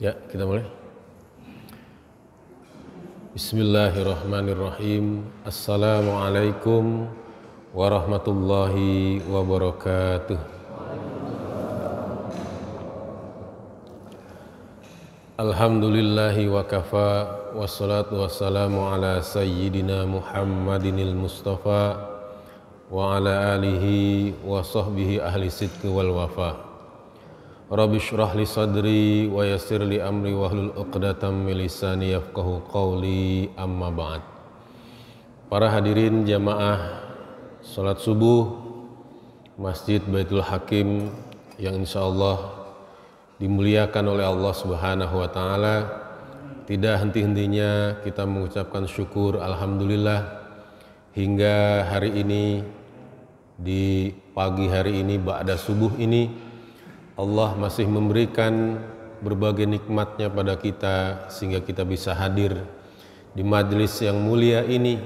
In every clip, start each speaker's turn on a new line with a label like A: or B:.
A: Ya, kita mulai. Bismillahirrahmanirrahim. Assalamualaikum warahmatullahi wabarakatuh. Alhamdulillahi wa kafa, wassalatu wassalamu ala sayyidina Muhammadinil Mustafa wa ala alihi wa sahbihi ahli sidqi wal wafa. Rabbi shrah li sadri wa yassir li amri wahlul 'uqdatam min lisani yafqahu qawli, amma ba'd. Para hadirin jamaah salat subuh Masjid Baitul Hakim yang insyaallah dimuliakan oleh Allah Subhanahu wa taala, tidak henti-hentinya kita mengucapkan syukur alhamdulillah hingga hari ini, di pagi hari ini ba'da subuh ini Allah masih memberikan berbagai nikmatnya pada kita sehingga kita bisa hadir di majelis yang mulia ini,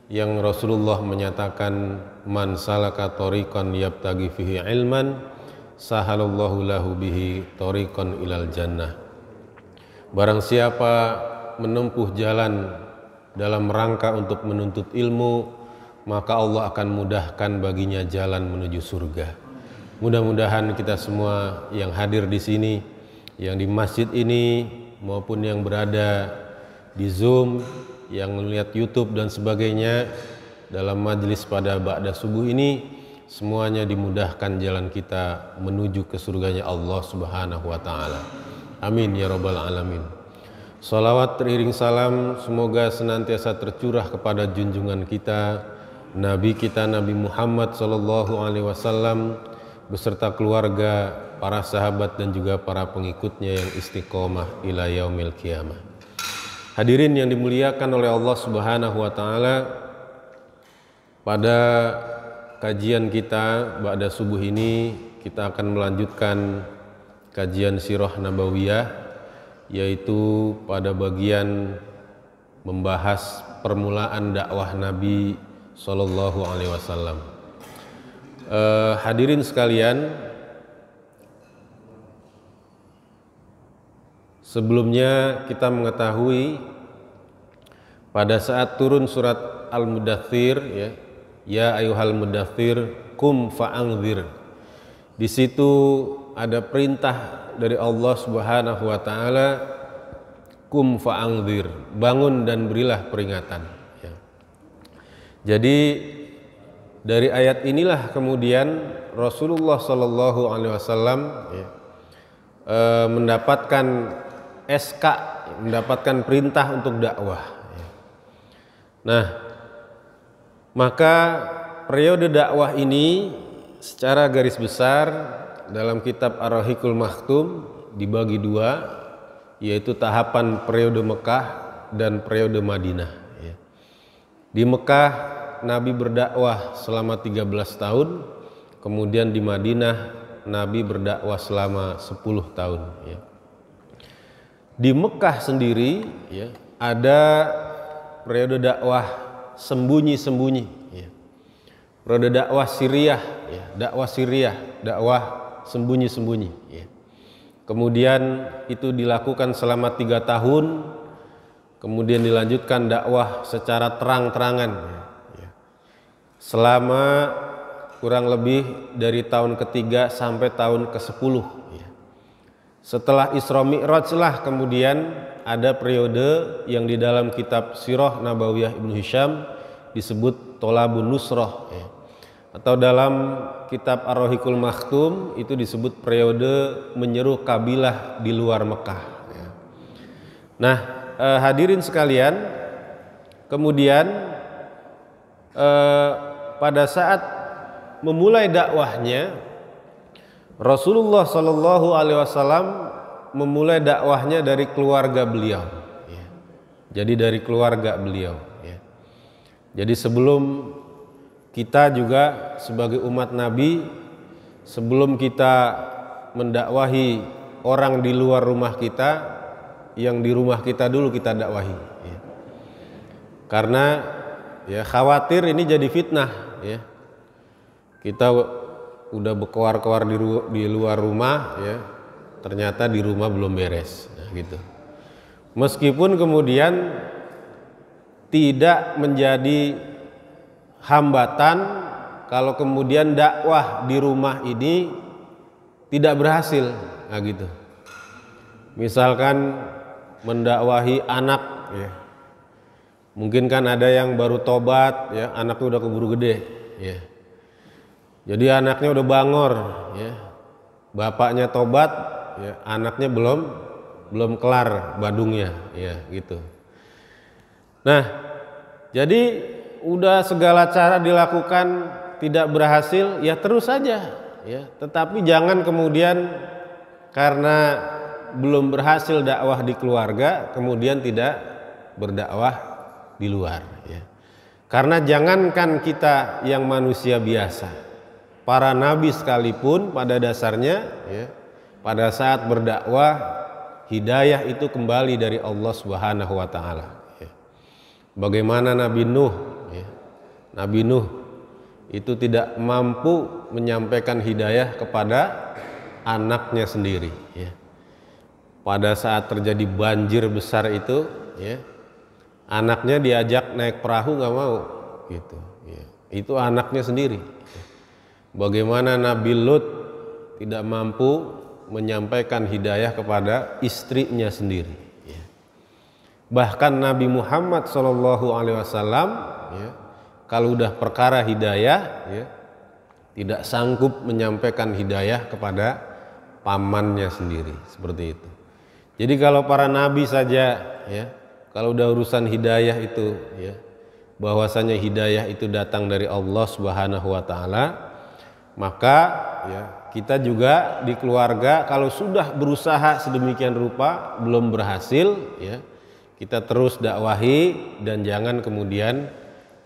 A: yang Rasulullah menyatakan man salaka thoriqan yabtaghi fihi ilman sahalallahu lahu bihi thoriqan ilal jannah. Barang siapa menempuh jalan dalam rangka untuk menuntut ilmu, maka Allah akan mudahkan baginya jalan menuju surga. Mudah-mudahan kita semua yang hadir di sini, yang di masjid ini maupun yang berada di Zoom, yang melihat YouTube dan sebagainya dalam majelis pada ba'da subuh ini, semuanya dimudahkan jalan kita menuju ke surganya Allah Subhanahu wa taala. Amin ya rabbal alamin. Salawat teriring salam semoga senantiasa tercurah kepada junjungan kita, Nabi kita Nabi Muhammad sallallahu alaihi wasallam beserta keluarga, para sahabat dan juga para pengikutnya yang istiqomah ila yaumil qiyamah. Hadirin yang dimuliakan oleh Allah Subhanahu wa taala, pada kajian kita ba'da subuh ini kita akan melanjutkan kajian sirah nabawiyah, yaitu pada bagian membahas permulaan dakwah Nabi Sallallahu Alaihi Wasallam. Hadirin sekalian, sebelumnya kita mengetahui pada saat turun surat Al-Mudaththir, ya ayyuhal mudaththir qum fa'anzir, di situ ada perintah dari Allah Subhanahu wa taala, qum fa'anzir, bangun dan berilah peringatan. Jadi dari ayat inilah kemudian Rasulullah Sallallahu Alaihi Wasallam mendapatkan SK, mendapatkan perintah untuk dakwah. Nah, maka periode dakwah ini secara garis besar dalam kitab Ar-Rahiqul Makhtum dibagi dua, yaitu tahapan periode Mekah dan periode Madinah. Di Mekah Nabi berdakwah selama 13 tahun, kemudian di Madinah Nabi berdakwah selama 10 tahun. Di Mekah sendiri ada periode dakwah sembunyi-sembunyi, periode dakwah Siriah, dakwah sembunyi-sembunyi. Kemudian itu dilakukan selama 3 tahun, kemudian dilanjutkan dakwah secara terang-terangan selama kurang lebih dari tahun ke-3 sampai tahun ke-10. Setelah Isra Mi'raj lah kemudian ada periode yang di dalam kitab Sirah Nabawiyah Ibnu Hisham disebut Tolabun Nusrah, atau dalam kitab Ar-Rahiqul Makhtum itu disebut periode menyeru kabilah di luar Mekah. Nah, hadirin sekalian, kemudian pada saat memulai dakwahnya Rasulullah Sallallahu Alaihi Wasallam memulai dakwahnya dari keluarga beliau. Jadi dari keluarga beliau. Jadi sebelum kita juga sebagai umat Nabi, sebelum kita mendakwahi orang di luar rumah kita, yang di rumah kita dulu kita dakwahi. Karena khawatir ini jadi fitnah. Kita udah berkoar-koar di luar rumah, ternyata di rumah belum beres. Nah, gitu. Meskipun kemudian tidak menjadi hambatan kalau kemudian dakwah di rumah ini tidak berhasil, nah gitu. Misalkan mendakwahi anak, ya. Mungkin kan ada yang baru tobat, ya, anaknya udah keburu gede, ya. Jadi anaknya udah bangor, ya. Bapaknya tobat, ya, anaknya belum kelar badungnya, ya, gitu. Nah, jadi udah segala cara dilakukan tidak berhasil, ya terus saja, ya. Tetapi jangan kemudian karena belum berhasil dakwah di keluarga kemudian tidak berdakwah di luar, ya. Karena jangankan kita yang manusia biasa, para nabi sekalipun pada dasarnya, ya, pada saat berdakwah hidayah itu kembali dari Allah Subhanahu wa taala. Bagaimana Nabi Nuh, ya. Nabi Nuh itu tidak mampu menyampaikan hidayah kepada anaknya sendiri, ya. Pada saat terjadi banjir besar itu, ya, anaknya diajak naik perahu nggak mau, gitu, ya. Itu anaknya sendiri. Bagaimana Nabi Lut tidak mampu menyampaikan hidayah kepada istrinya sendiri. Bahkan Nabi Muhammad SAW, ya, kalau udah perkara hidayah, ya, tidak sanggup menyampaikan hidayah kepada pamannya sendiri, seperti itu. Jadi kalau para nabi saja, ya, kalau udah urusan hidayah itu, ya, bahwasanya hidayah itu datang dari Allah Subhanahu wa taala, maka, ya, kita juga di keluarga kalau sudah berusaha sedemikian rupa belum berhasil, ya, kita terus dakwahi dan jangan kemudian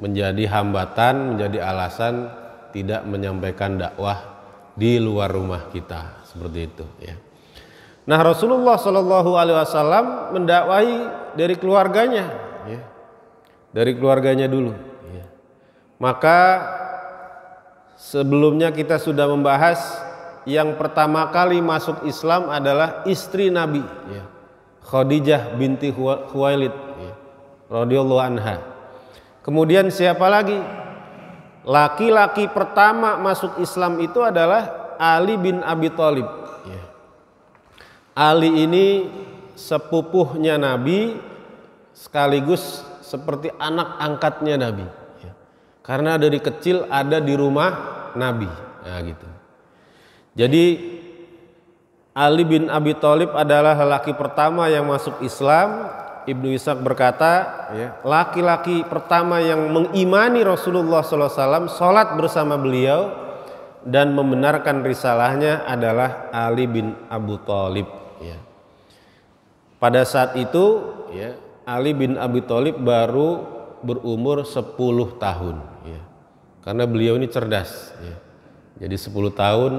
A: menjadi hambatan, menjadi alasan tidak menyampaikan dakwah di luar rumah kita, seperti itu, ya. Nah, Rasulullah SAW mendakwahi dari keluarganya, ya, dari keluarganya dulu, ya. Maka sebelumnya kita sudah membahas yang pertama kali masuk Islam adalah istri Nabi, ya, Khadijah binti Khuwailid, ya, radhiyallahu anha. Kemudian siapa lagi? Laki-laki pertama masuk Islam itu adalah Ali bin Abi Thalib, ya. Ali ini sepupuhnya Nabi sekaligus seperti anak angkatnya Nabi, ya. Karena dari kecil ada di rumah Nabi, nah gitu. Jadi Ali bin Abi Thalib adalah lelaki pertama yang masuk Islam. Ibnu Ishaq berkata, ya, laki-laki pertama yang mengimani Rasulullah SAW, sholat bersama beliau dan membenarkan risalahnya adalah Ali bin Abi Thalib, ya. Pada saat itu, ya, Ali bin Abi Thalib baru berumur 10 tahun, ya. Karena beliau ini cerdas, ya. Jadi 10 tahun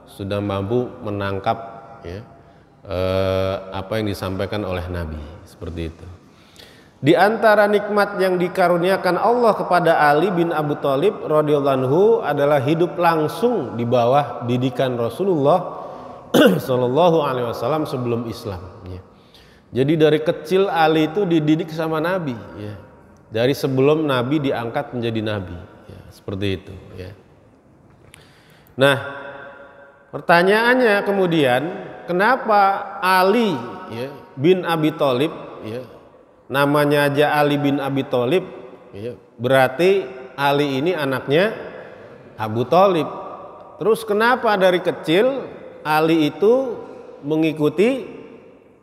A: sudah mampu menangkap, ya, apa yang disampaikan oleh Nabi, seperti itu. Di antara nikmat yang dikaruniakan Allah kepada Ali bin Abi Thalib radhiyallahu anhu adalah hidup langsung di bawah didikan Rasulullah Shallallahu Alaihi Wasallam sebelum Islam, ya. Jadi dari kecil Ali itu dididik sama Nabi, ya. Dari sebelum Nabi diangkat menjadi Nabi, ya, seperti itu, ya. Nah, pertanyaannya kemudian, kenapa Ali, ya, bin Abi Thalib, ya, namanya aja Ali bin Abi Thalib, ya, berarti Ali ini anaknya Abu Thalib. Terus kenapa dari kecil Ali itu mengikuti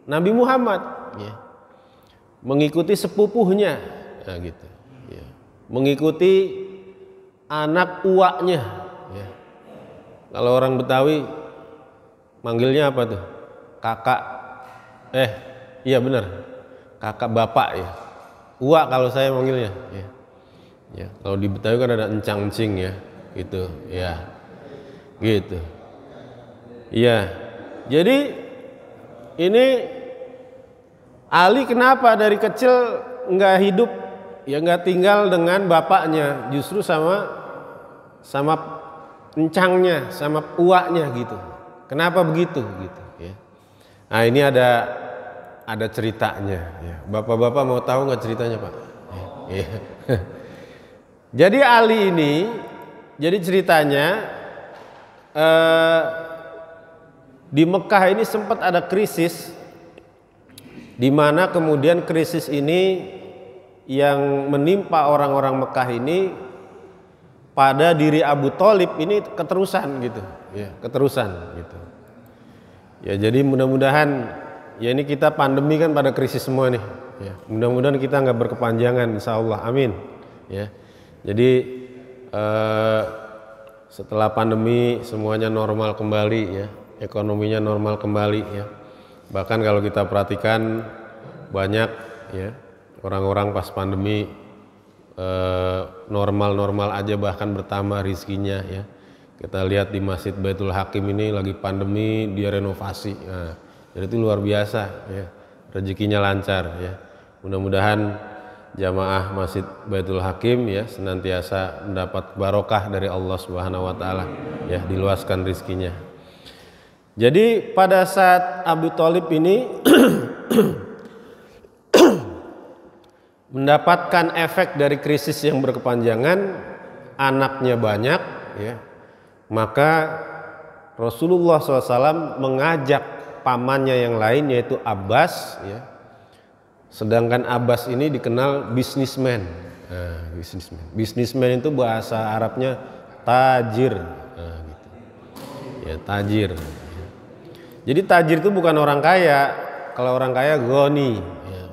A: Nabi Muhammad, ya, mengikuti sepupuhnya, nah gitu, ya, mengikuti anak uaknya, ya. Kalau orang Betawi manggilnya apa tuh? Kakak, iya benar, kakak bapak, ya. Uak kalau saya manggilnya, ya. Ya, kalau di Betawi kan ada encang-encing, ya, gitu, ya, gitu. Iya, jadi ini Ali kenapa dari kecil nggak hidup, ya nggak tinggal dengan bapaknya, justru sama encangnya, sama uaknya gitu. Kenapa begitu gitu, ya. Nah, ini ada ada ceritanya. Ya. Bapak-bapak mau tahu nggak ceritanya Pak? Ya. Jadi Ali ini, jadi ceritanya di Mekah ini sempat ada krisis, di mana kemudian krisis ini yang menimpa orang-orang Mekah ini pada diri Abu Thalib ini keterusan gitu, ya keterusan gitu. Ya jadi mudah-mudahan ya ini kita pandemi kan pada krisis semua nih. Ya, mudah-mudahan kita nggak berkepanjangan, insya Allah, amin. Ya, jadi setelah pandemi semuanya normal kembali, ya, ekonominya normal kembali, ya. Bahkan kalau kita perhatikan banyak, ya, orang-orang pas pandemi normal-normal aja bahkan bertambah rizkinya, ya. Kita lihat di Masjid Baitul Hakim ini lagi pandemi dia renovasi, nah, jadi itu luar biasa, ya, rezekinya lancar, ya. Mudah-mudahan jamaah Masjid Baitul Hakim ya senantiasa mendapat barokah dari Allah Subhanahu wa taala, ya, diluaskan rizkinya. Jadi pada saat Abu Thalib ini mendapatkan efek dari krisis yang berkepanjangan, anaknya banyak, ya, maka Rasulullah SAW mengajak pamannya yang lain yaitu Abbas, ya. Sedangkan Abbas ini dikenal bisnismen. Nah, bisnismen itu bahasa Arabnya tajir. Nah, gitu. Ya, tajir. Jadi tajir itu bukan orang kaya. Kalau orang kaya goni. Ya.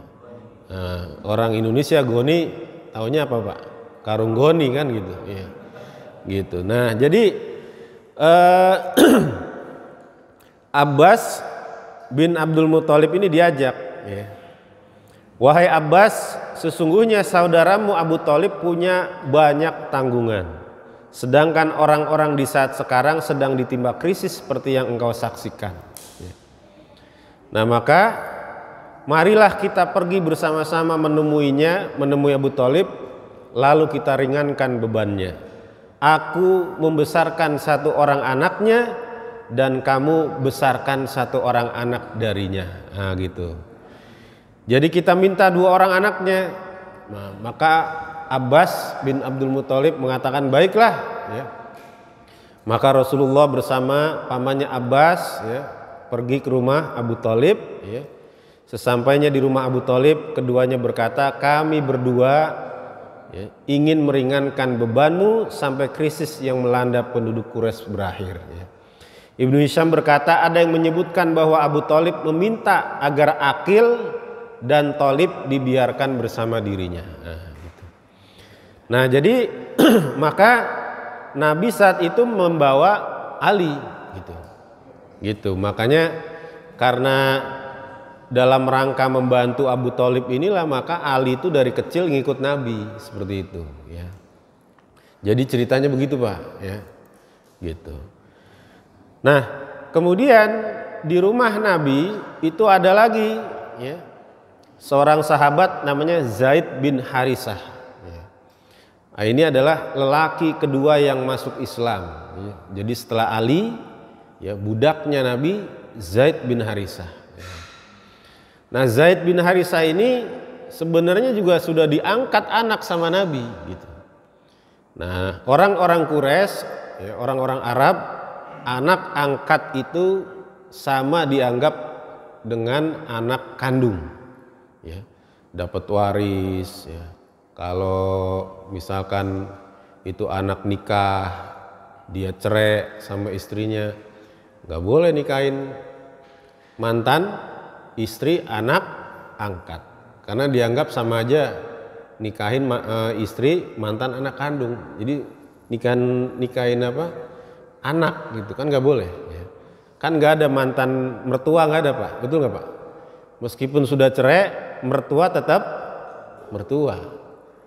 A: Nah, orang Indonesia goni, taunya apa Pak? Karung goni kan gitu. Ya. Gitu. Nah, jadi Abbas bin Abdul Muthalib ini diajak, ya. Wahai Abbas, sesungguhnya saudaramu Abu Thalib punya banyak tanggungan, sedangkan orang-orang di saat sekarang sedang ditimpa krisis seperti yang engkau saksikan. Nah maka marilah kita pergi bersama-sama menemui Abu Thalib, lalu kita ringankan bebannya. Aku membesarkan satu orang anaknya dan kamu besarkan satu orang anak darinya. Nah gitu. Jadi kita minta 2 orang anaknya. Nah, maka Abbas bin Abdul Muthalib mengatakan baiklah, ya. Maka Rasulullah bersama pamannya Abbas, ya, pergi ke rumah Abu Thalib, ya. Sesampainya di rumah Abu Thalib, keduanya berkata, kami berdua, ya, ingin meringankan bebanmu sampai krisis yang melanda penduduk Quraisy berakhir, ya. Ibnu Hisham berkata ada yang menyebutkan bahwa Abu Thalib meminta agar Aqil dan Thalib dibiarkan bersama dirinya. Nah, gitu. Nah jadi maka Nabi saat itu membawa Ali, gitu. Makanya karena dalam rangka membantu Abu Thalib inilah maka Ali itu dari kecil ngikut Nabi seperti itu, ya. Jadi ceritanya begitu Pak, ya, gitu. Nah kemudian di rumah Nabi itu ada lagi, ya, seorang sahabat namanya Zaid bin Harisah. Nah, ini adalah lelaki kedua yang masuk Islam. Jadi setelah Ali, ya, budaknya Nabi Zaid bin Harisah. Nah Zaid bin Harisah ini sebenarnya juga sudah diangkat anak sama Nabi. Gitu. Nah orang-orang Quraisy, ya, orang-orang Arab, anak angkat itu sama dianggap dengan anak kandung. Ya, dapat waris, ya. Kalau misalkan itu anak nikah, dia cerai sama istrinya, nggak boleh nikahin mantan istri anak angkat, karena dianggap sama aja nikahin istri mantan anak kandung. Jadi nikahin apa? Anak gitu kan nggak boleh. Ya. Kan nggak ada mantan mertua, nggak ada Pak, betul nggak Pak? Meskipun sudah cerai, mertua tetap mertua,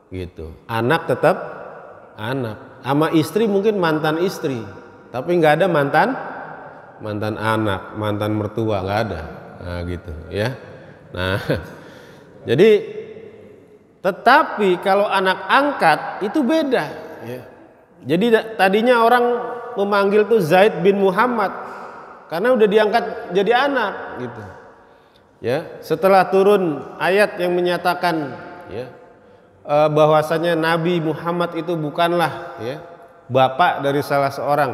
A: gitu. Anak tetap anak. Sama istri mungkin mantan istri, tapi nggak ada mantan anak, mantan mertua nggak ada. Nah, gitu, ya. Nah, jadi tetapi kalau anak angkat itu beda, ya. Jadi tadinya orang memanggil tuh Zaid bin Muhammad karena udah diangkat jadi anak, gitu. ya, setelah turun ayat yang menyatakan ya bahwasanya Nabi Muhammad itu bukanlah ya bapak dari salah seorang,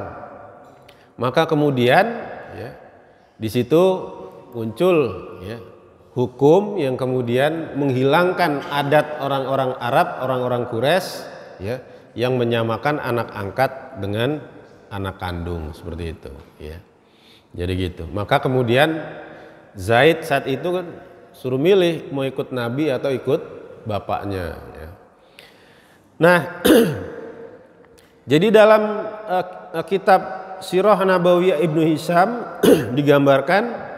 A: maka kemudian ya di situ muncul ya hukum yang kemudian menghilangkan adat orang-orang Arab, orang-orang Quraisy ya yang menyamakan anak angkat dengan anak kandung seperti itu ya. Jadi gitu. Maka kemudian Zaid saat itu kan suruh milih mau ikut Nabi atau ikut bapaknya ya. Nah, jadi dalam kitab Sirah Nabawiyah Ibnu Hisham digambarkan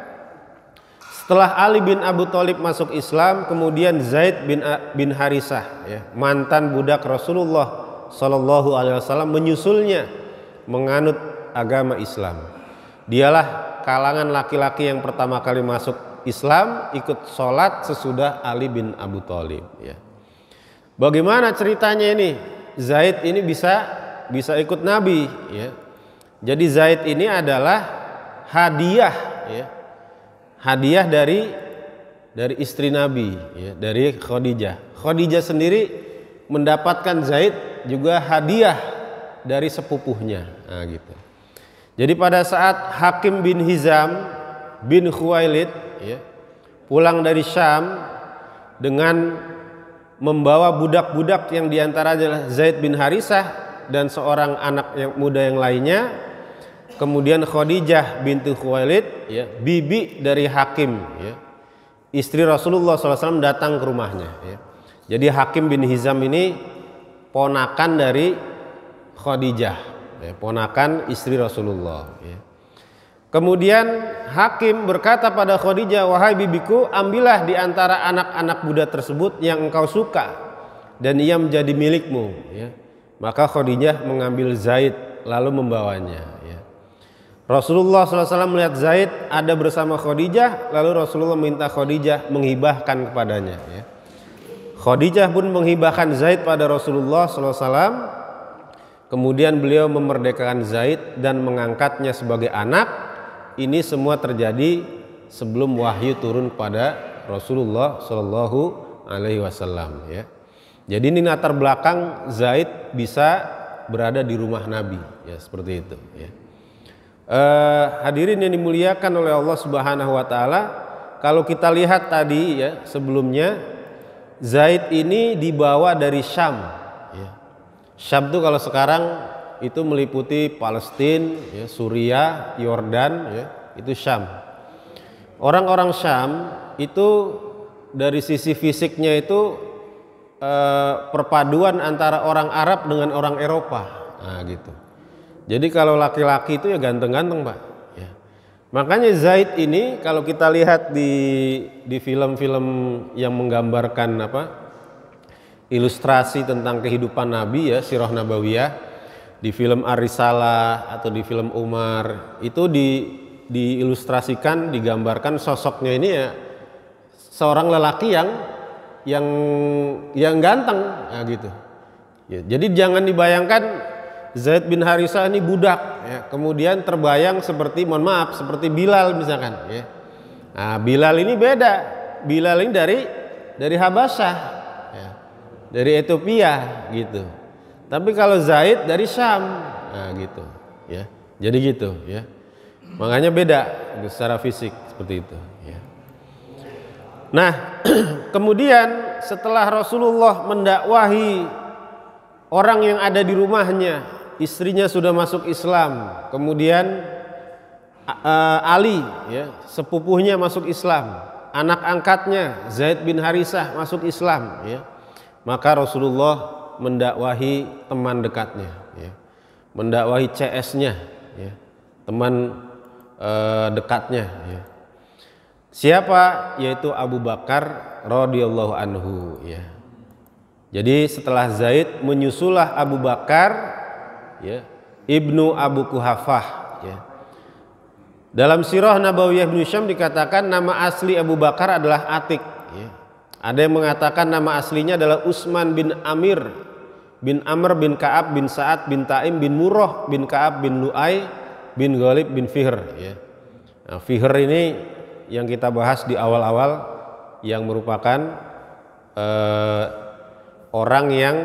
A: setelah Ali bin Abu Thalib masuk Islam, kemudian Zaid bin Harisah ya, mantan budak Rasulullah Shallallahu Alaihi Wasallam menyusulnya menganut agama Islam. Dialah kalangan laki-laki yang pertama kali masuk Islam, ikut sholat sesudah Ali bin Abu Thalib ya. Bagaimana ceritanya ini? Zaid ini bisa ikut Nabi ya. Jadi Zaid ini adalah hadiah ya. Hadiah dari istri Nabi ya, dari Khadijah. Khadijah sendiri mendapatkan Zaid juga hadiah dari sepupuhnya. Nah, gitu. Jadi pada saat Hakim bin Hizam bin Khuwailid ya, pulang dari Syam dengan membawa budak-budak yang diantara adalah Zaid bin Harisah dan seorang anak yang muda yang lainnya. Kemudian Khadijah binti Khuwailid ya, bibi dari Hakim ya, istri Rasulullah SAW datang ke rumahnya ya. Jadi Hakim bin Hizam ini ponakan dari Khadijah ya, ponakan istri Rasulullah ya. Kemudian Hakim berkata pada Khadijah, wahai bibiku, ambillah di antara anak-anak muda tersebut yang engkau suka dan ia menjadi milikmu ya. Maka Khadijah mengambil Zaid lalu membawanya ya. Rasulullah SAW melihat Zaid ada bersama Khadijah, lalu Rasulullah minta Khadijah menghibahkan kepadanya ya. Khadijah pun menghibahkan Zaid pada Rasulullah SAW. Kemudian beliau memerdekakan Zaid dan mengangkatnya sebagai anak. Ini semua terjadi sebelum wahyu turun kepada Rasulullah SAW ya. Jadi ini latar belakang Zaid bisa berada di rumah Nabi ya, seperti itu ya. Hadirin yang dimuliakan oleh Allah Subhanahu wa taala, kalau kita lihat tadi ya sebelumnya, Zaid ini dibawa dari Syam ya. Syam itu kalau sekarang itu meliputi Palestina ya, Suriah, Yordan ya, itu Syam. Orang-orang Syam itu dari sisi fisiknya itu perpaduan antara orang Arab dengan orang Eropa. Nah gitu. Jadi kalau laki-laki itu ya ganteng-ganteng Pak ya. Makanya Zaid ini kalau kita lihat di film-film yang menggambarkan ilustrasi tentang kehidupan Nabi ya, Sirah Nabawiyah, di film Ar-Risalah atau di film Umar, itu diilustrasikan, digambarkan sosoknya ini ya seorang lelaki yang ganteng ya, gitu ya. Jadi jangan dibayangkan Zaid bin Harisah ini budak ya, kemudian terbayang seperti, mohon maaf, seperti Bilal misalkan ya. Nah, Bilal ini beda. Bilal ini dari Habasyah ya, dari Ethiopia gitu. Tapi kalau Zaid dari Syam. Nah, gitu ya. Jadi gitu ya. Makanya beda secara fisik seperti itu ya. Nah, kemudian setelah Rasulullah mendakwahi orang yang ada di rumahnya, istrinya sudah masuk Islam, kemudian Ali ya, sepupunya masuk Islam, anak angkatnya Zaid bin Harisah masuk Islam ya. Maka Rasulullah mendakwahi teman dekatnya ya, mendakwahi CS-nya ya, teman dekatnya ya. Siapa? Yaitu Abu Bakar radhiyallahu anhu ya. Jadi setelah Zaid menyusulah Abu Bakar ya, Ibnu Abu Kuhafah ya. Dalam Sirah Nabawiyah Ibnu Hisham dikatakan nama asli Abu Bakar adalah Atik ya. Ada yang mengatakan nama aslinya adalah Utsman bin Amir bin Amr bin Ka'ab bin Sa'ad bin Taim bin Murrah bin Ka'ab bin Lu'ay bin Ghalib bin Fihr ya. Nah, Fihr ini yang kita bahas di awal-awal, yang merupakan orang yang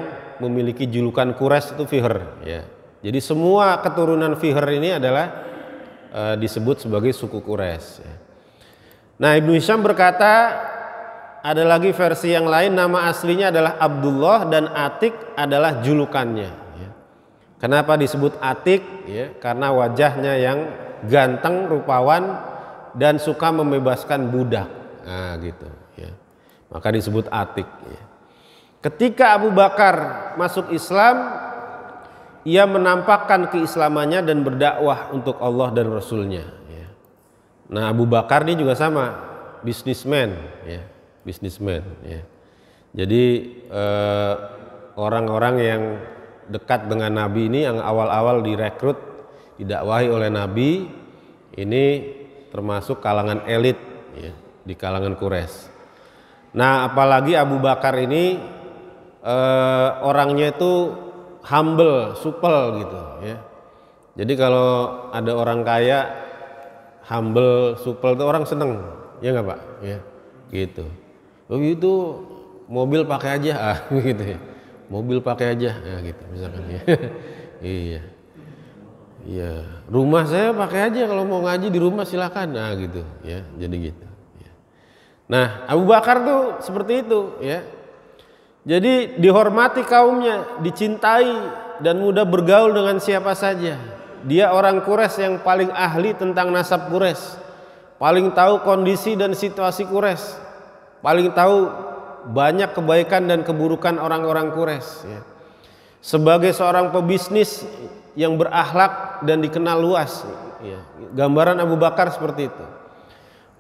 A: memiliki julukan Quraisy itu Fihr ya. Jadi semua keturunan Fihr ini adalah disebut sebagai suku Quraisy ya. Nah, Ibnu Hisham berkata ada lagi versi yang lain, nama aslinya adalah Abdullah dan Atik adalah julukannya ya. Kenapa disebut Atik ya? Karena wajahnya yang ganteng, rupawan, dan suka membebaskan budak. Nah, gitu ya. Maka disebut Atik ya. Ketika Abu Bakar masuk Islam, ia menampakkan keislamannya dan berdakwah untuk Allah dan Rasulnya ya. Nah, Abu Bakar ini juga sama, bisnismen ya, bisnismen ya. Jadi orang-orang yang dekat dengan Nabi ini yang awal-awal direkrut, didakwahi oleh Nabi, ini termasuk kalangan elit ya, di kalangan Quraisy. Nah, apalagi Abu Bakar ini orangnya itu humble, supel gitu ya. Jadi kalau ada orang kaya humble, supel itu orang seneng, ya nggak Pak? Ya, gitu. Oh itu mobil pakai aja, gitu ya. Mobil pakai aja, ya gitu misalkan ya. Iya, iya. Rumah saya pakai aja, kalau mau ngaji di rumah silakan, nah gitu ya. Jadi gitu. Ya. Nah, Abu Bakar tuh seperti itu ya. Jadi dihormati kaumnya, dicintai dan mudah bergaul dengan siapa saja. Dia orang Quraisy yang paling ahli tentang nasab Quraisy, paling tahu kondisi dan situasi Quraisy, paling tahu banyak kebaikan dan keburukan orang-orang Quraisy. Ya. Sebagai seorang pebisnis yang berakhlak dan dikenal luas, ya. Gambaran Abu Bakar seperti itu.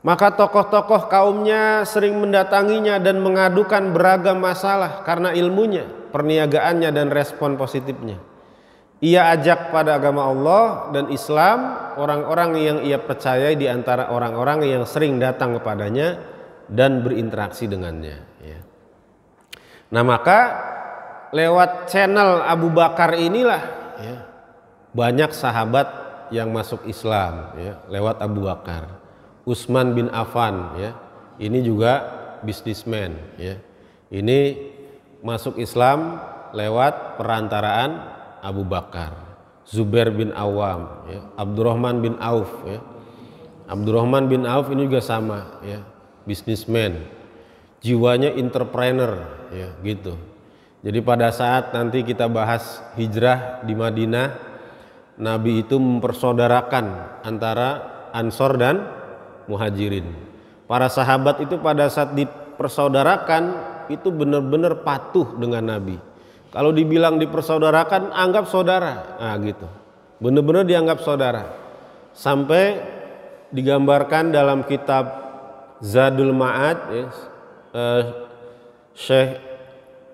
A: Maka tokoh-tokoh kaumnya sering mendatanginya dan mengadukan beragam masalah karena ilmunya, perniagaannya dan respon positifnya. Ia ajak pada agama Allah dan Islam orang-orang yang ia percayai di antara orang-orang yang sering datang kepadanya dan berinteraksi dengannya. Ya. Nah, maka lewat channel Abu Bakar inilah ya, banyak sahabat yang masuk Islam ya, lewat Abu Bakar. Utsman bin Affan ya, ini juga bisnismen ya, ini masuk Islam lewat perantaraan Abu Bakar. Zubair bin Awam ya, Abdurrahman bin Auf ya, Abdurrahman bin Auf ini juga sama ya, bisnismen, jiwanya entrepreneur ya gitu. Jadi pada saat nanti kita bahas hijrah di Madinah, Nabi itu mempersaudarakan antara Ansor dan Muhajirin. Para sahabat itu pada saat dipersaudarakan itu benar-benar patuh dengan Nabi. Kalau dibilang dipersaudarakan, anggap saudara, nah gitu. Benar-benar dianggap saudara. Sampai digambarkan dalam kitab Zadul Ma'ad, ya, Syekh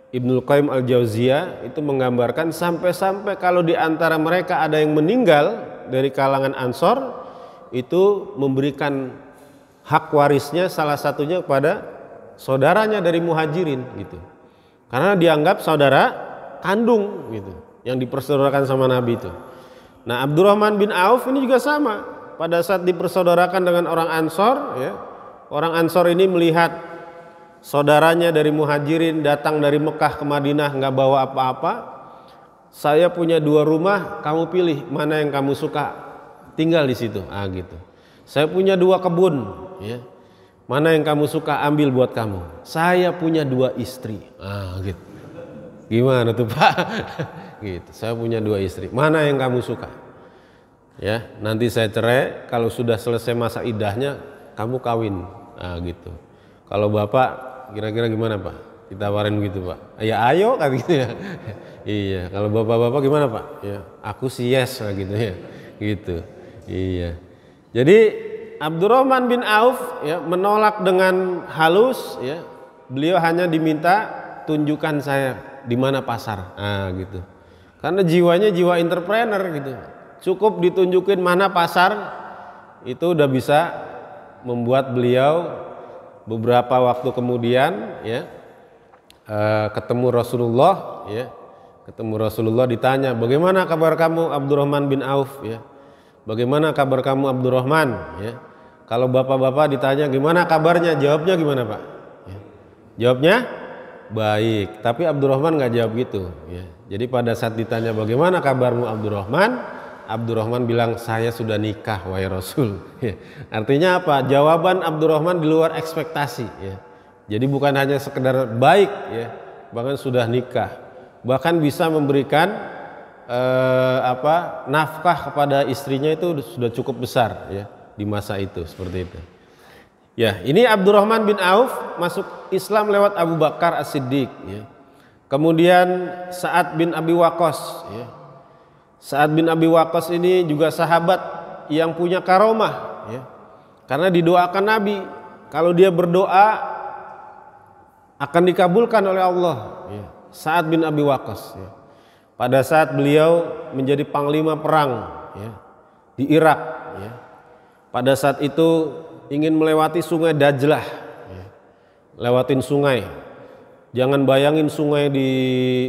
A: Ibnul Qayyim Al-Jauziyah itu menggambarkan sampai-sampai kalau di antara mereka ada yang meninggal dari kalangan Ansor, itu memberikan hak warisnya salah satunya kepada saudaranya dari Muhajirin gitu, karena dianggap saudara kandung gitu yang dipersaudarakan sama Nabi itu. Nah, Abdurrahman bin Auf ini juga sama, pada saat dipersaudarakan dengan orang Ansor ya, orang Ansor ini melihat saudaranya dari Muhajirin datang dari Mekah ke Madinah nggak bawa apa-apa, saya punya 2 rumah, kamu pilih mana yang kamu suka, tinggal di situ, gitu. Saya punya 2 kebun, ya. Mana yang kamu suka, ambil buat kamu. Saya punya 2 istri, gitu. Gimana tuh Pak? Gitu. Saya punya 2 istri. Mana yang kamu suka? Ya, nanti saya cerai. Kalau sudah selesai masa idahnya, kamu kawin, gitu. Kalau bapak, kira-kira gimana Pak? Ditawarin begitu Pak? Ya ayo kan gitu ya. Iya. Kalau bapak-bapak gimana Pak? Ya, aku sih yes, gitu ya. Gitu. Iya. Jadi Abdurrahman bin Auf ya, menolak dengan halus ya. Beliau hanya diminta tunjukkan saya di mana pasar. Gitu. Karena jiwanya jiwa entrepreneur gitu. Cukup ditunjukin mana pasar, itu udah bisa membuat beliau beberapa waktu kemudian ya ketemu Rasulullah ya. Ketemu Rasulullah, ditanya, "Bagaimana kabar kamu Abdurrahman bin Auf ya? Bagaimana kabar kamu Abdurrahman ya?" Kalau bapak-bapak ditanya gimana kabarnya, jawabnya gimana Pak? Ya. Jawabnya baik. Tapi Abdurrahman nggak jawab gitu. Ya. Jadi pada saat ditanya bagaimana kabarmu Abdurrahman, Abdurrahman bilang saya sudah nikah wahai Rasul. Ya. Artinya apa? Jawaban Abdurrahman di luar ekspektasi. Ya. Jadi bukan hanya sekedar baik, ya, bahkan sudah nikah, bahkan bisa memberikan nafkah kepada istrinya itu sudah cukup besar, ya. Di masa itu seperti itu. Ya, ini Abdurrahman bin Auf masuk Islam lewat Abu Bakar As-Siddiq. Ya. Kemudian Sa'ad bin Abi Waqqas. Ya. Sa'ad bin Abi Waqqas ini juga sahabat yang punya karomah. Ya. Karena didoakan Nabi, kalau dia berdoa akan dikabulkan oleh Allah. Ya. Sa'ad bin Abi Waqqas. Ya. Pada saat beliau menjadi panglima perang, ya, di Irak. Ya. Pada saat itu ingin melewati sungai Dajlah, ya. Lewatin sungai. Jangan bayangin sungai di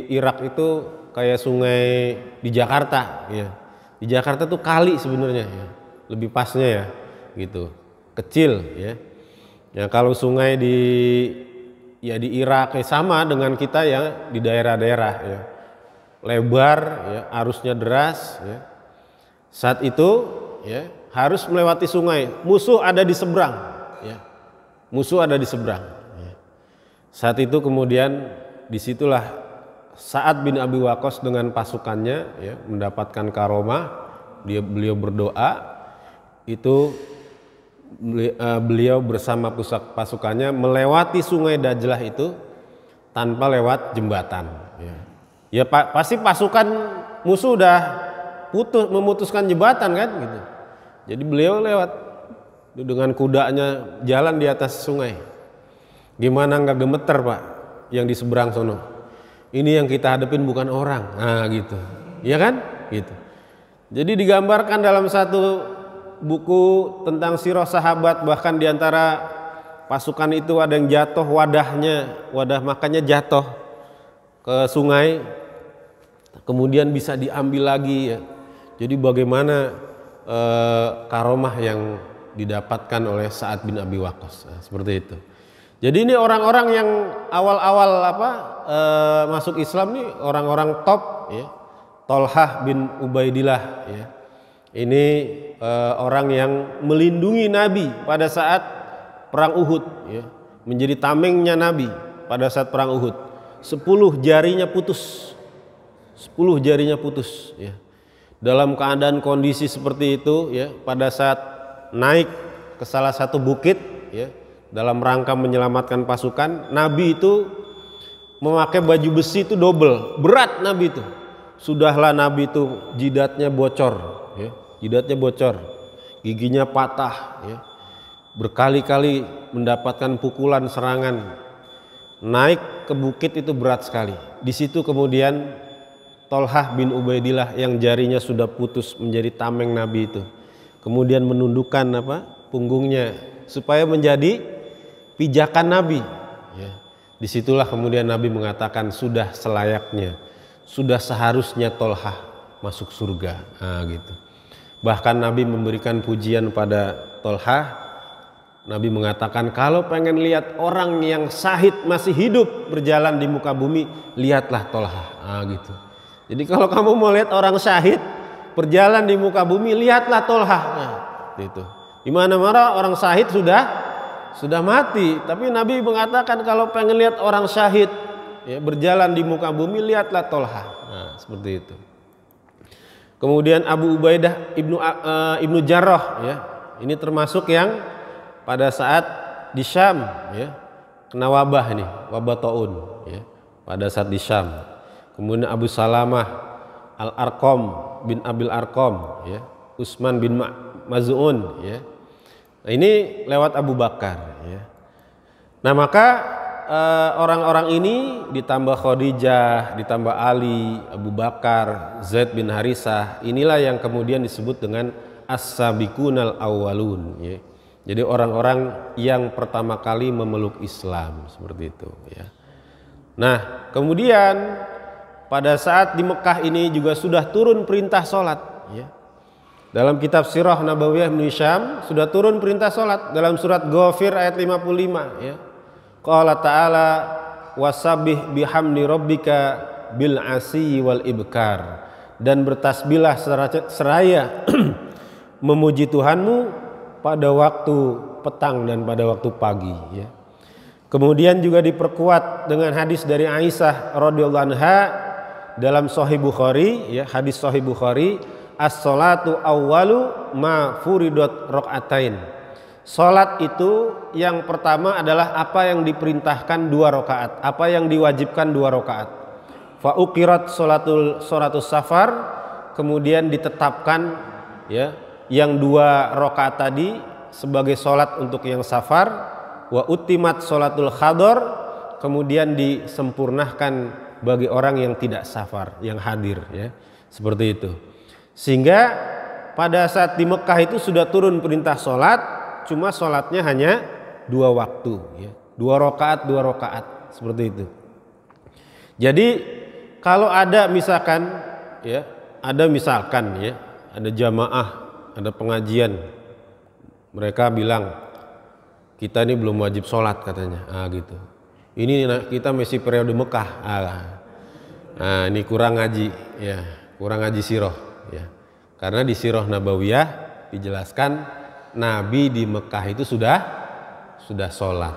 A: Irak itu kayak sungai di Jakarta, ya. Di Jakarta tuh kali sebenarnya, ya. Lebih pasnya ya, gitu. Kecil, ya. Ya kalau sungai di Irak sama dengan kita ya di daerah-daerah, ya. Lebar, ya, arusnya deras, ya. Saat itu, ya, harus melewati sungai, musuh ada di seberang, ya. Musuh ada di seberang, ya. Saat itu kemudian disitulah Sa'ad bin Abi Waqqas dengan pasukannya, ya, mendapatkan karomah. Beliau berdoa, itu beliau bersama pasukannya melewati sungai Dajlah itu tanpa lewat jembatan, ya. Ya pasti pasukan musuh udah memutuskan jembatan kan, gitu. Jadi beliau lewat dengan kudanya jalan di atas sungai. Gimana nggak gemeter Pak yang di seberang sono? Ini yang kita hadapin bukan orang. Nah gitu. Iya kan? Gitu. Jadi digambarkan dalam satu buku tentang sirah sahabat, bahkan diantara pasukan itu ada yang jatuh wadah makannya jatuh ke sungai. Kemudian bisa diambil lagi, ya. Jadi bagaimana karomah yang didapatkan oleh Sa'ad bin Abi Waqqas, nah, seperti itu. Jadi ini orang-orang yang awal-awal masuk Islam nih orang-orang top, ya. Tolhah bin Ubaidillah, ya. Ini orang yang melindungi Nabi pada saat perang Uhud, ya. Menjadi tamengnya Nabi pada saat perang Uhud. 10 jarinya putus. 10 jarinya putus, ya. Dalam keadaan kondisi seperti itu, ya, pada saat naik ke salah satu bukit, ya, dalam rangka menyelamatkan pasukan, Nabi itu memakai baju besi itu double, berat Nabi itu. Sudahlah Nabi itu jidatnya bocor, ya, jidatnya bocor, giginya patah, ya, berkali-kali mendapatkan pukulan serangan. Naik ke bukit itu berat sekali. Di situ kemudian Tolhah bin Ubaidillah yang jarinya sudah putus menjadi tameng Nabi itu, kemudian menundukkan punggungnya supaya menjadi pijakan Nabi. Ya. Disitulah kemudian Nabi mengatakan sudah selayaknya, sudah seharusnya Tolhah masuk surga. Nah, gitu. Bahkan Nabi memberikan pujian pada Tolhah. Nabi mengatakan kalau pengen lihat orang yang syahid masih hidup berjalan di muka bumi, lihatlah Tolhah. Nah, gitu. Jadi kalau kamu mau lihat orang syahid berjalan di muka bumi, lihatlah Tolhah. Nah, gitu. Di mana-mana orang syahid sudah mati, tapi Nabi mengatakan kalau pengen lihat orang syahid, ya, berjalan di muka bumi, lihatlah Tolhah. Nah, seperti itu. Kemudian Abu Ubaidah ibnu Jarrah, ya, ini termasuk yang pada saat di Syam, ya, kena wabah ini, wabah taun, ya, pada saat di Syam. Kemudian Abu Salamah Al-Arqam bin Abil Arqam, ya, Utsman bin Maz'un, ya. Nah, ini lewat Abu Bakar, ya. Nah maka orang-orang ini ditambah Khadijah, ditambah Ali, Abu Bakar, Zaid bin Harisah, inilah yang kemudian disebut dengan as-sabiqunal awwalun, ya. Jadi orang-orang yang pertama kali memeluk Islam, seperti itu, ya. Nah kemudian pada saat di Mekah ini juga sudah turun perintah sholat, ya. Dalam kitab Sirah Nabawiyah Ibnu Hisham sudah turun perintah salat dalam surat Ghafir ayat 55 ya. Qala ta'ala wasabbih bihamdi rabbika bil asyi wal ibkar, dan bertasbihlah seraya memuji Tuhanmu pada waktu petang dan pada waktu pagi ya. Kemudian juga diperkuat dengan hadis dari Aisyah radhiyallahu anha dalam Sahih Bukhari ya, hadis Sahih Bukhari, as-salatu awwalu ma furidat rakaatain. Salat itu yang pertama adalah apa yang diperintahkan 2 rakaat, apa yang diwajibkan 2 rakaat. Fa uqirat sholatus safar, kemudian ditetapkan ya yang 2 rakaat tadi sebagai salat untuk yang safar. Wa utimat sholatul hadar, kemudian disempurnakan bagi orang yang tidak safar, yang hadir ya. Seperti itu. Sehingga pada saat di Mekah itu sudah turun perintah sholat, cuma sholatnya hanya 2 waktu ya. 2 rakaat seperti itu. Jadi kalau ada misalkan ya, ada jamaah, ada pengajian, mereka bilang kita ini belum wajib sholat katanya, gitu. Ini kita masih periode Mekah, ini kurang ngaji ya, kurang ngaji sirah ya. Karena di Sirah Nabawiyah dijelaskan Nabi di Mekah itu sudah sholat,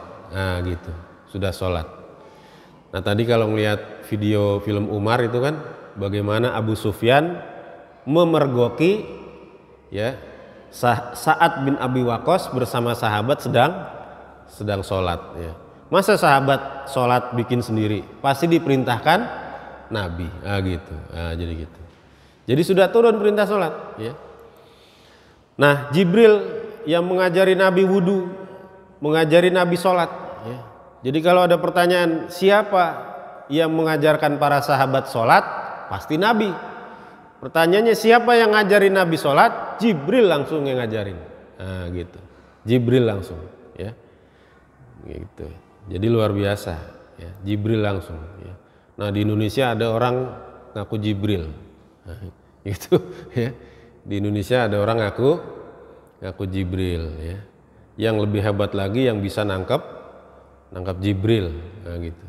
A: gitu, sudah sholat. Nah tadi kalau melihat video film Umar itu kan bagaimana Abu Sufyan memergoki ya Sa'ad bin Abi Waqqas bersama sahabat sedang sholat ya. Masa sahabat sholat bikin sendiri? Pasti diperintahkan Nabi, gitu. Jadi gitu. Jadi sudah turun perintah sholat ya. Nah Jibril yang mengajari Nabi wudu, mengajari Nabi sholat ya. Jadi kalau ada pertanyaan siapa yang mengajarkan para sahabat sholat, pasti Nabi. Pertanyaannya siapa yang ngajarin Nabi sholat? Jibril langsung yang ngajarin, gitu. Jibril langsung ya, gitu. Jadi luar biasa ya, Jibril langsung ya. Nah di Indonesia ada orang ngaku Jibril, gitu ya. Di Indonesia ada orang ngaku Jibril ya. Yang lebih hebat lagi yang bisa nangkep Jibril, gitu.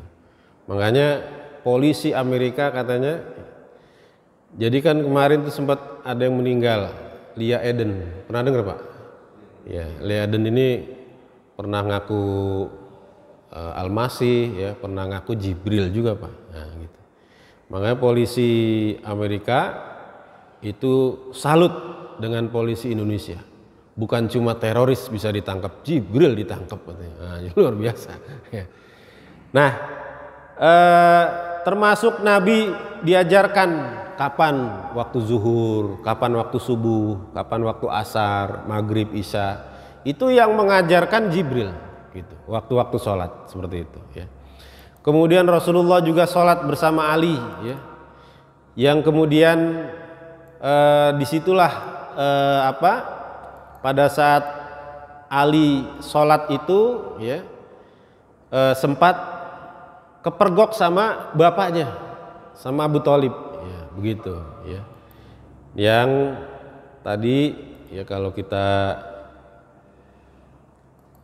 A: Makanya polisi Amerika katanya, jadi kan kemarin tuh sempat ada yang meninggal, Lia Eden, pernah dengar Pak? Ya, Lia Eden ini pernah ngaku Al-Masih ya, pernah ngaku Jibril juga Pak. Nah, gitu. Makanya polisi Amerika itu salut dengan polisi Indonesia. Bukan cuma teroris bisa ditangkap, Jibril ditangkap katanya. Nah, luar biasa. Nah, termasuk Nabi diajarkan kapan waktu zuhur, kapan waktu subuh, kapan waktu asar, maghrib, isya. Itu yang mengajarkan Jibril, gitu. Waktu-waktu sholat seperti itu. Ya. Kemudian Rasulullah juga sholat bersama Ali, ya. Yang kemudian disitulah pada saat Ali sholat itu, ya, sempat kepergok sama bapaknya, sama Abu Thalib. Ya, begitu ya. Yang tadi ya kalau kita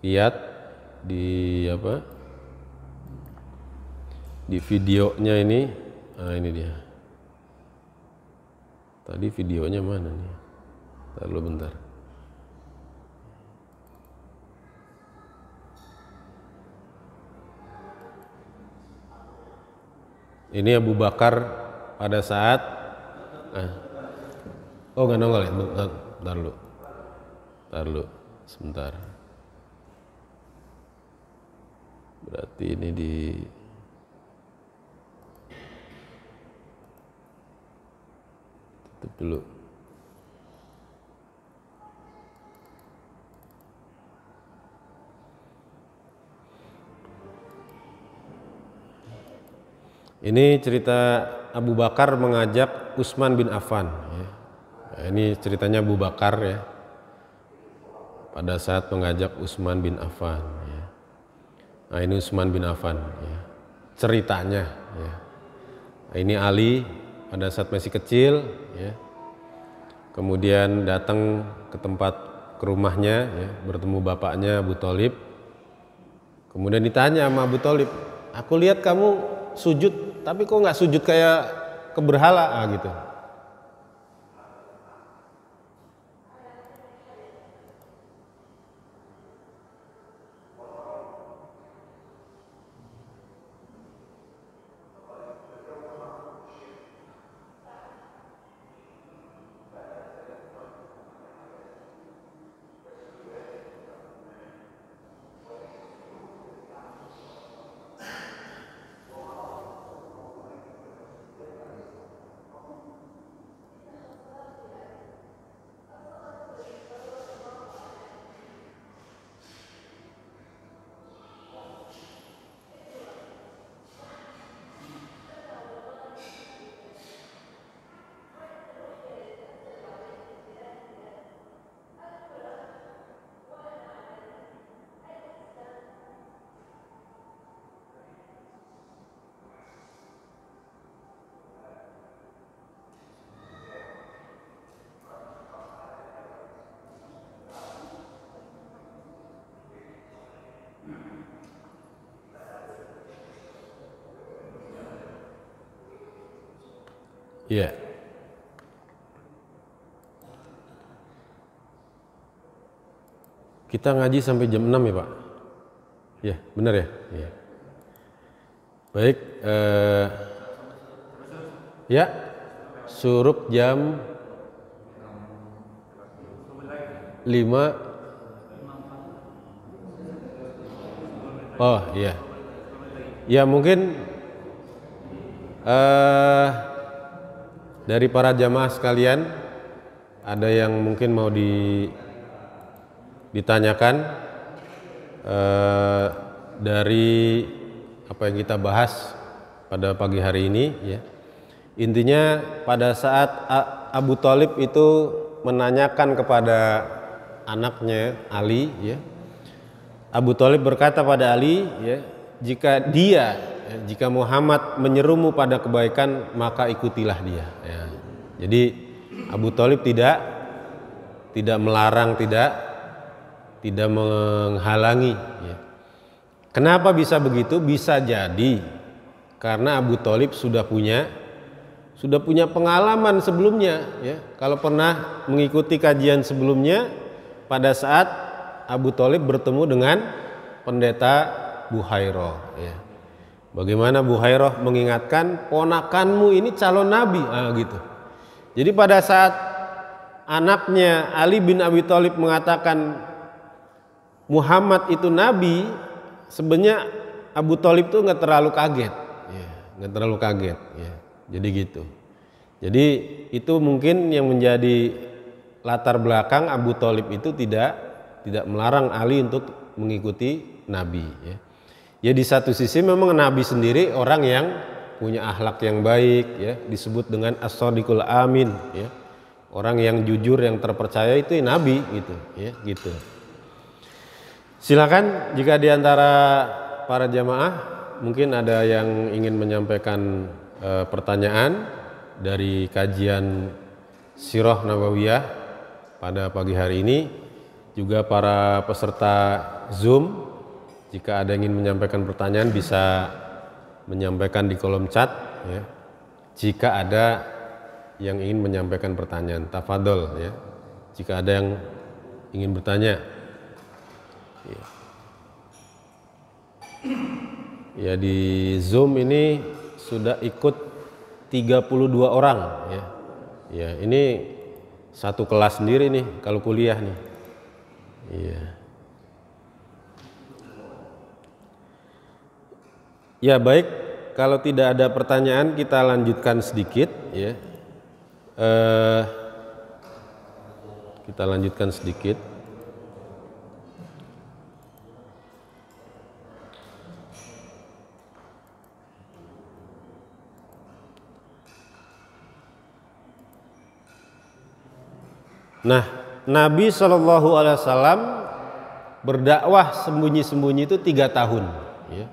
A: lihat di di videonya ini, ini dia. Tadi videonya mana nih? Ntar dulu bentar. Ini Abu Bakar pada saat oh nggak nongol ya, bentar dulu sebentar. Berarti ini di tutup dulu. Ini cerita Abu Bakar mengajak Utsman bin Affan. Ya. Nah, ini ceritanya Abu Bakar ya, pada saat mengajak Utsman bin Affan. Ya. Nah ini Utsman bin Affan. Ya. Ceritanya. Ya. Nah, ini Ali pada saat masih kecil. Ya. kemudian datang ke rumahnya, ya, bertemu bapaknya Abu Thalib. Kemudian ditanya sama Abu Thalib, aku lihat kamu sujud, tapi kok nggak sujud kayak ke berhala, gitu. Iya. Kita ngaji sampai jam 6 ya Pak? Ya, benar ya? Ya. Baik, ya, surup jam 5. Oh iya. Ya mungkin dari para jamaah sekalian ada yang mungkin mau ditanyakan dari apa yang kita bahas pada pagi hari ini, ya. Intinya pada saat Abu Thalib itu menanyakan kepada anaknya Ali, ya, Abu Thalib berkata pada Ali, ya, jika Muhammad menyerumu pada kebaikan maka ikutilah dia, ya. Jadi Abu Thalib tidak melarang, tidak menghalangi, ya. Kenapa bisa begitu? Bisa jadi karena Abu Thalib sudah punya pengalaman sebelumnya, ya. Kalau pernah mengikuti kajian sebelumnya, pada saat Abu Thalib bertemu dengan pendeta Buhairah, ya. Bagaimana Buhairah mengingatkan, ponakanmu ini calon nabi, gitu. Jadi pada saat anaknya Ali bin Abi Thalib mengatakan Muhammad itu nabi, sebenarnya Abu Thalib itu nggak terlalu kaget, ya, nggak terlalu kaget, ya. Jadi gitu. Jadi itu mungkin yang menjadi latar belakang Abu Thalib itu tidak melarang Ali untuk mengikuti Nabi, ya. Ya di satu sisi memang Nabi sendiri orang yang punya akhlak yang baik, ya, disebut dengan as-shadiqul amin, ya. Orang yang jujur, yang terpercaya itu Nabi, gitu, ya, gitu. Silakan jika di antara para jamaah mungkin ada yang ingin menyampaikan pertanyaan dari kajian Sirah Nabawiyah pada pagi hari ini. Juga para peserta Zoom, jika ada yang ingin menyampaikan pertanyaan bisa menyampaikan di kolom chat, ya. Jika ada yang ingin menyampaikan pertanyaan, tafadhol, ya. Jika ada yang ingin bertanya, ya. Ya di Zoom ini sudah ikut 32 orang, ya. Ya, ini satu kelas sendiri nih kalau kuliah nih. Iya. Ya baik, kalau tidak ada pertanyaan kita lanjutkan sedikit, ya. Kita lanjutkan sedikit. Nah, Nabi SAW berdakwah sembunyi-sembunyi itu 3 tahun, ya.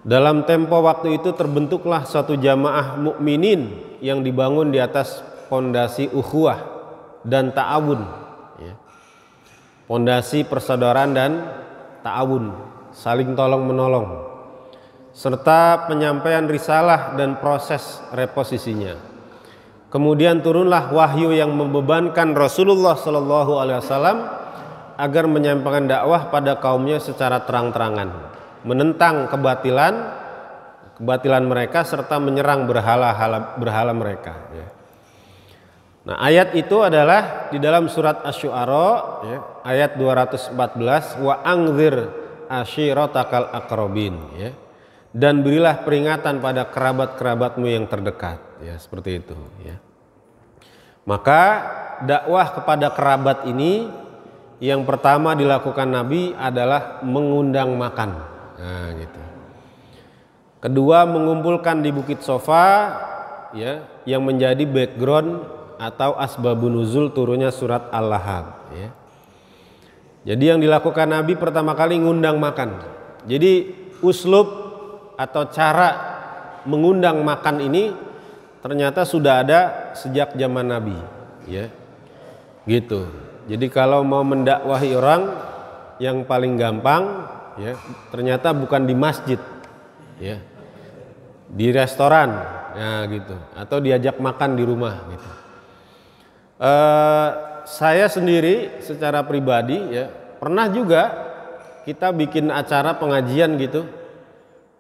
A: Dalam tempo waktu itu terbentuklah suatu jamaah mukminin yang dibangun di atas pondasi ukhuwah dan ta'awun, ya. Pondasi persaudaraan dan ta'awun, saling tolong menolong, serta penyampaian risalah dan proses reposisinya. Kemudian turunlah wahyu yang membebankan Rasulullah Shallallahu Alaihi Wasallam agar menyampaikan dakwah pada kaumnya secara terang-terangan, menentang kebatilan mereka serta menyerang berhala mereka. Ya. Nah, ayat itu adalah di dalam surat Asy-Syu'ara, ya, ayat 214, wa angzir ashiratakal aqrabin, ya. Dan berilah peringatan pada kerabat-kerabatmu yang terdekat, ya, seperti itu, ya. Maka dakwah kepada kerabat ini yang pertama dilakukan Nabi adalah mengundang makan. Nah, gitu. Kedua, mengumpulkan di Bukit Sofa, ya, yang menjadi background atau asbabun nuzul turunnya surat Al-Lahab, ya. Jadi yang dilakukan Nabi pertama kali ngundang makan. Jadi uslub atau cara mengundang makan ini ternyata sudah ada sejak zaman Nabi, ya. Gitu. Jadi kalau mau mendakwahi orang yang paling gampang, ya, ternyata bukan di masjid, ya, di restoran, ya, gitu, atau diajak makan di rumah, gitu. Saya sendiri secara pribadi, ya, pernah juga kita bikin acara pengajian gitu,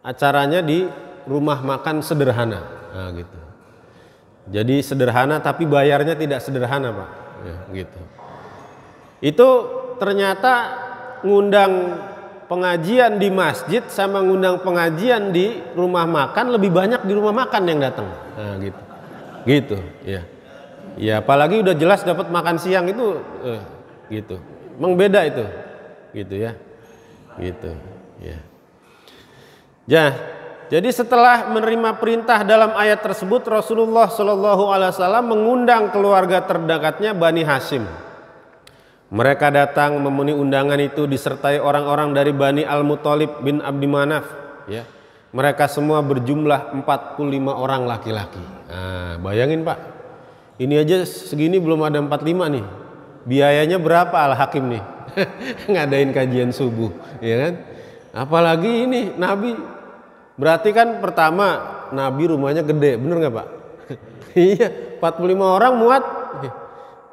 A: acaranya di rumah makan sederhana, nah, gitu. Jadi sederhana tapi bayarnya tidak sederhana, Pak, ya, gitu. Itu ternyata ngundang pengajian di masjid sama ngundang pengajian di rumah makan lebih banyak di rumah makan yang datang, nah, gitu, gitu, ya. Ya, apalagi udah jelas dapat makan siang itu, gitu. Emang beda itu, gitu, ya, gitu, ya. Jadi setelah menerima perintah dalam ayat tersebut, Rasulullah Shallallahu Alaihi Wasallam mengundang keluarga terdekatnya Bani Hashim. Mereka datang memenuhi undangan itu disertai orang-orang dari Bani Al-Muthalib bin Abdi Manaf, ya. Mereka semua berjumlah 45 orang laki-laki. Nah, bayangin, Pak. Ini aja segini belum ada 45 nih. Biayanya berapa Al-Hakim nih? Ngadain kajian subuh, ya kan? Apalagi ini Nabi. Berarti kan pertama Nabi rumahnya gede, bener nggak, Pak? Iya, 45 orang muat.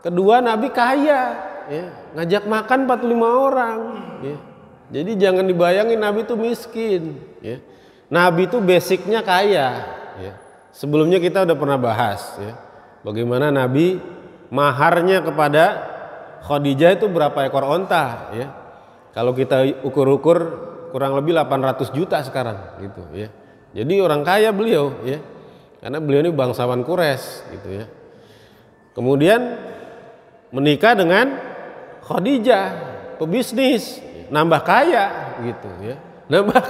A: Kedua Nabi kaya, ya, ngajak makan 45 orang. Ya. Jadi jangan dibayangin Nabi itu miskin. Ya. Nabi itu basicnya kaya. Ya. Sebelumnya kita udah pernah bahas, ya, bagaimana Nabi maharnya kepada Khadijah itu berapa ekor onta, ya. Kalau kita ukur-ukur kurang lebih 800 juta sekarang, gitu, ya. Jadi orang kaya beliau, ya. Karena beliau ini bangsawan Quraisy, gitu, ya. Kemudian menikah dengan Khadijah, pebisnis, nambah kaya, gitu, ya. Nambah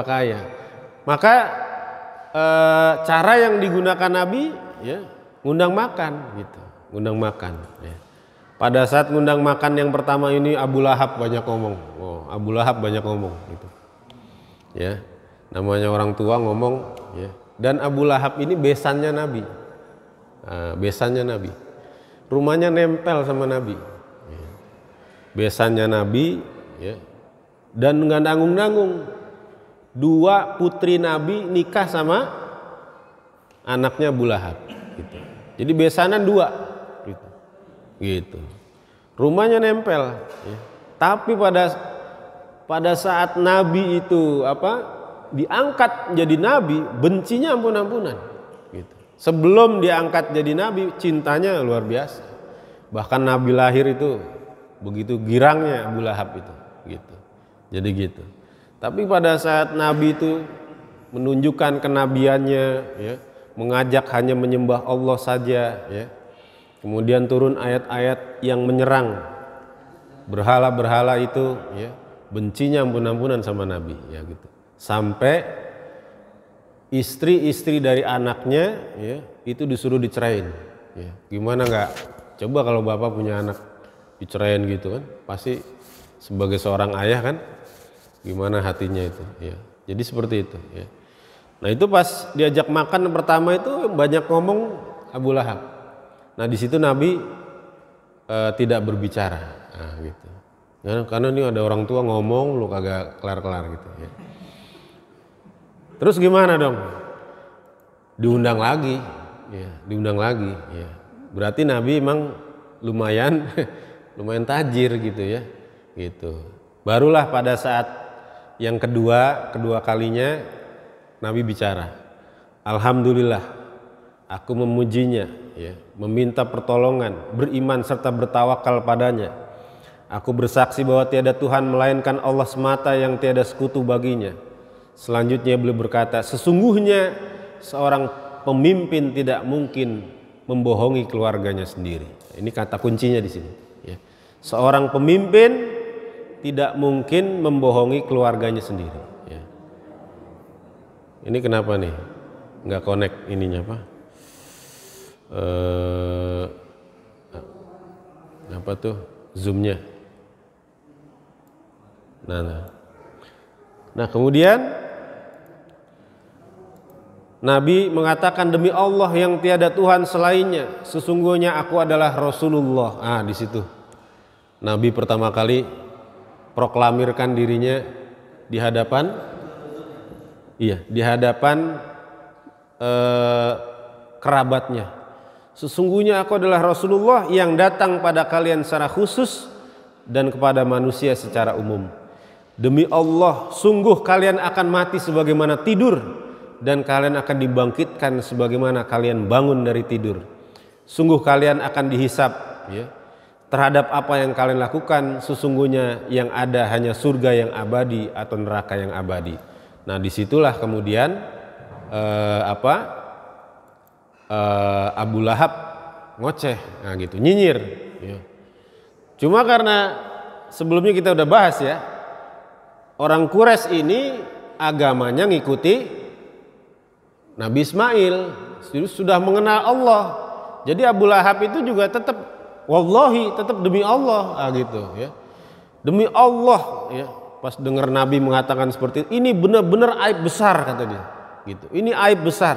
A: kaya. Maka cara yang digunakan Nabi, ya, ngundang makan, gitu, ngundang makan, ya. Pada saat ngundang makan yang pertama ini Abu Lahab banyak ngomong, gitu, ya, namanya orang tua ngomong, ya. Dan Abu Lahab ini besannya Nabi, rumahnya nempel sama Nabi, ya. Besannya Nabi, ya. Dan nggak nanggung-nanggung, 2 putri Nabi nikah sama anaknya Abu Lahab, gitu. Jadi besanan 2, gitu. Rumahnya nempel, ya. Tapi pada saat Nabi itu diangkat jadi Nabi, bencinya ampun-ampunan, gitu. Sebelum diangkat jadi Nabi, cintanya luar biasa. Bahkan Nabi lahir itu begitu girangnya Abu Lahab itu, gitu. Jadi gitu. Tapi pada saat Nabi itu menunjukkan kenabiannya, ya, mengajak hanya menyembah Allah saja, ya. Kemudian turun ayat-ayat yang menyerang berhala-berhala itu, ya, bencinya ampun-ampunan sama Nabi, ya, gitu. Sampai istri-istri dari anaknya, ya, itu disuruh dicerain, ya. Gimana nggak? Coba kalau bapak punya anak dicerain gitu kan, pasti sebagai seorang ayah kan, gimana hatinya itu, ya. Jadi seperti itu, ya. Nah itu pas diajak makan pertama itu banyak ngomong, Abu Lahab. Nah di situ Nabi tidak berbicara, nah, gitu. Karena ini ada orang tua ngomong lu kagak kelar-kelar gitu ya. Terus gimana dong? Diundang lagi, ya, diundang lagi. Ya. Berarti Nabi emang lumayan tajir gitu ya, gitu. Barulah pada saat yang kedua kalinya Nabi bicara. Alhamdulillah, aku memujinya, ya, meminta pertolongan, beriman serta bertawakal padanya. Aku bersaksi bahwa tiada Tuhan melainkan Allah semata yang tiada sekutu baginya. Selanjutnya beliau berkata, sesungguhnya seorang pemimpin tidak mungkin membohongi keluarganya sendiri. Ini kata kuncinya di sini. Ya. Seorang pemimpin tidak mungkin membohongi keluarganya sendiri. Ya. Ini kenapa nih? Nggak connect ininya apa? Apa tuh? Zoomnya. Nah kemudian Nabi mengatakan, demi Allah yang tiada Tuhan selainnya, sesungguhnya aku adalah Rasulullah. Di situ Nabi pertama kali proklamirkan dirinya di hadapan kerabatnya. Sesungguhnya aku adalah Rasulullah yang datang pada kalian secara khusus dan kepada manusia secara umum. Demi Allah, sungguh kalian akan mati sebagaimana tidur, dan kalian akan dibangkitkan sebagaimana kalian bangun dari tidur. Sungguh kalian akan dihisap, ya, terhadap apa yang kalian lakukan. Sesungguhnya yang ada hanya surga yang abadi atau neraka yang abadi. Nah disitulah kemudian Abu Lahab ngoceh, nah gitu, nyinyir. Ya. Cuma karena sebelumnya kita udah bahas ya, orang Quraisy ini agamanya ngikuti Nabi Ismail, sudah mengenal Allah. Jadi Abu Lahab itu juga tetap wallahi, tetap demi Allah, gitu ya. Demi Allah, ya. Pas dengar Nabi mengatakan seperti itu, ini benar-benar aib besar kata dia. Gitu. Ini aib besar.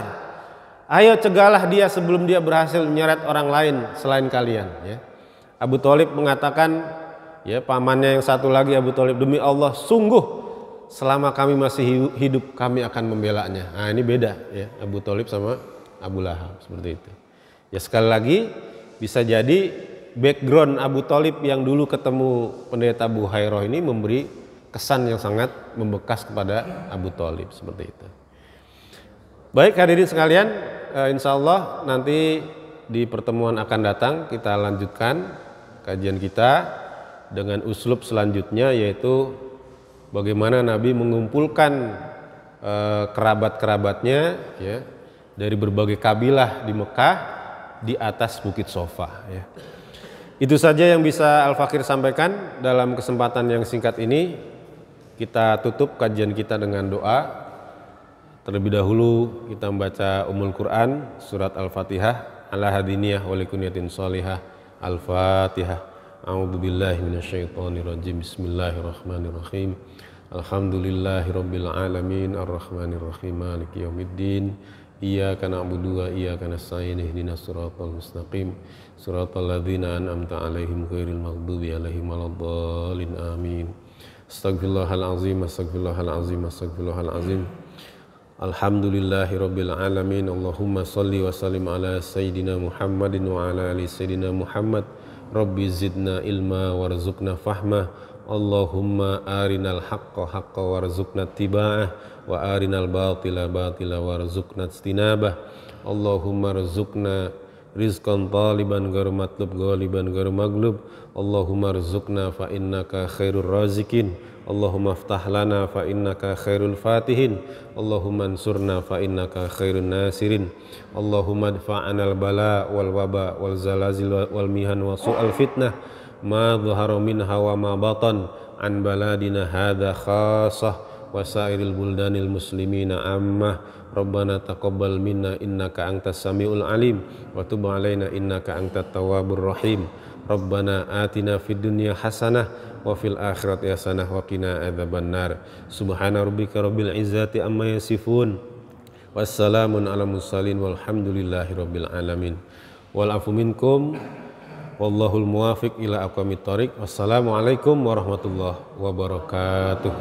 A: Ayo cegahlah dia sebelum dia berhasil menyeret orang lain selain kalian, ya. Abu Thalib mengatakan, ya, pamannya yang satu lagi Abu Thalib, demi Allah sungguh selama kami masih hidup kami akan membelanya. Nah ini beda ya, Abu Thalib sama Abu Lahab seperti itu. Ya sekali lagi bisa jadi background Abu Thalib yang dulu ketemu pendeta Abu Hurairah ini memberi kesan yang sangat membekas kepada Abu Thalib seperti itu. Baik hadirin sekalian, insya Allah nanti di pertemuan akan datang kita lanjutkan kajian kita dengan uslub selanjutnya, yaitu bagaimana Nabi mengumpulkan kerabat-kerabatnya, ya, dari berbagai kabilah di Mekah di atas Bukit Sofa. Ya. Itu saja yang bisa Al-Fakir sampaikan dalam kesempatan yang singkat ini. Kita tutup kajian kita dengan doa. Terlebih dahulu kita membaca Ummul Quran surat Al-Fatihah ala hadiniyah wa likunyatin sholihah. Al-Fatihah. A'udzubillahi minasyaitonirrajim. Bismillahirrahmanirrahim. Alhamdulillahirabbil alamin arrahmanirrahim maliki yaumiddin. Iyyaka na'budu wa iyyaka nasta'in ihdinas siratal mustaqim siratal ladzina an'amta 'alaihim ghairil maghdubi 'alaihim waladdallin amin. Astaghfirullahal azim astaghfirullahal azim astaghfirullahal azim. Alhamdulillahirabbil alamin. Allahumma shalli wa sallim ala sayyidina Muhammadin wa ala ali sayyidina Muhammad. Rabbi zidna ilma warzuqna fahma. Allahumma arinal haqqa haqqa warzuqna tiba'ah wa arinal batila batila warzuqna istinabah. Allahumma rzuqna rizqan taliban ghairu matlub ghaliban ghairu maghlub. Allahumma rzuqna fa innaka khairur razikin. Allahumma aftah lana fa innaka khairul fatihin. Allahumma ansurna fa innaka khairun nasirin. Allahumma adfa'anal bala wal waba wal zalazil wal mihan wa su'al fitnah ma dhahara minha wa ma batan an baladina hadha khassah wa sairil buldanil muslimina ammah. Rabbana taqabbal minna innaka antas samiul alim wa tub alaina innaka antat tawwabur rahim. Rabbana atina fid dunya hasanah wa fil akhirati hasanah wa qina adzabannar. Subhana rabbika rabbil izzati amma yasifun Wassalamun ala mursalin walhamdulillahi rabbil alamin. Wal afu minkum wallahul muwafiq ila aqwamit thoriq. Wassalamualaikum warahmatullahi wabarakatuh.